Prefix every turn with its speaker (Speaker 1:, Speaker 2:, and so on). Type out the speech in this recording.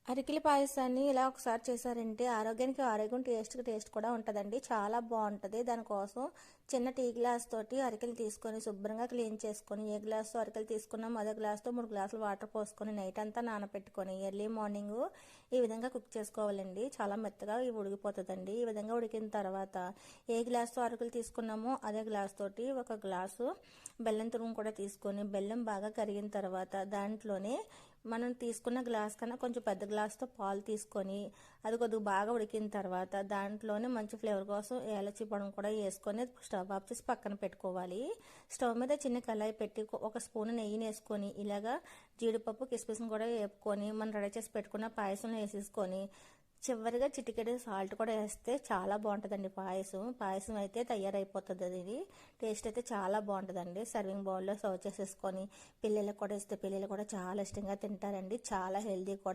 Speaker 1: అరికెల పాయసాన్ని ఇలా ఒకసారి చేశారంటే ఆరోగ్యానికి ఆరోగ్యం, టేస్ట్‌కి టేస్ట్ కూడా ఉంటదండి. చాలా బావుంటది. దానికోసం చిన్న టీ గ్లాస్ తోటి అరికెలు తీసుకొని శుభ్రంగా క్లీన్ చేసుకొని, ఏ గ్లాస్‌తో అరికెలు తీసుకున్నామో అదే గ్లాస్‌తో 3 గ్లాసులు వాటర్ పోసుకొని నైట్ అంతా నానపెట్టుకొని ఎర్లీ మార్నింగ్ ఈ విధంగా కుక్ చేసుకోవాలండి. చాలా మెత్తగా ఇవి ఉడికిపోతదండి. ఈ విధంగా ఉడికిన తర్వాత ఏ గ్లాస్‌తో అరికెలు తీసుకున్నామో అదే గ్లాస్ తోటి ఒక గ్లాసు బెల్లం తురుము కూడా తీసుకొని, బెల్లం బాగా కరిగిన తర్వాత దాంట్లోనే మనం తీసుకున్న గ్లాస్ కన్నా కొంచెం పెద్ద గ్లాస్తో పాలు తీసుకొని అది కొద్దిగా బాగా ఉడికిన తర్వాత దాంట్లోనే మంచి ఫ్లేవర్ కోసం ఏలచి పొడి కూడా వేసుకొని స్టవ్ ఆఫ్ చేసి పక్కన పెట్టుకోవాలి. స్టవ్ మీద చిన్న కళాయి పెట్టి ఒక స్పూన్ నెయ్యిని వేసుకొని ఇలాగా జీడిపప్పు కిస్మిస్ని కూడా వేపుకొని మనం రెడీ చేసి పెట్టుకున్న పాయసంలో వేసేసుకొని చివరిగా చిటికెడు సాల్ట్ కూడా వేస్తే చాలా బాగుంటుందండి. పాయసం అయితే తయారైపోతుంది. ఇది టేస్ట్ అయితే చాలా బాగుంటుందండి. సర్వింగ్ బౌల్లో సర్వ్ చేసేసుకొని పిల్లలకు కూడా ఇస్తే పిల్లలు కూడా చాలా ఇష్టంగా తింటారండి. చాలా హెల్దీ కూడా.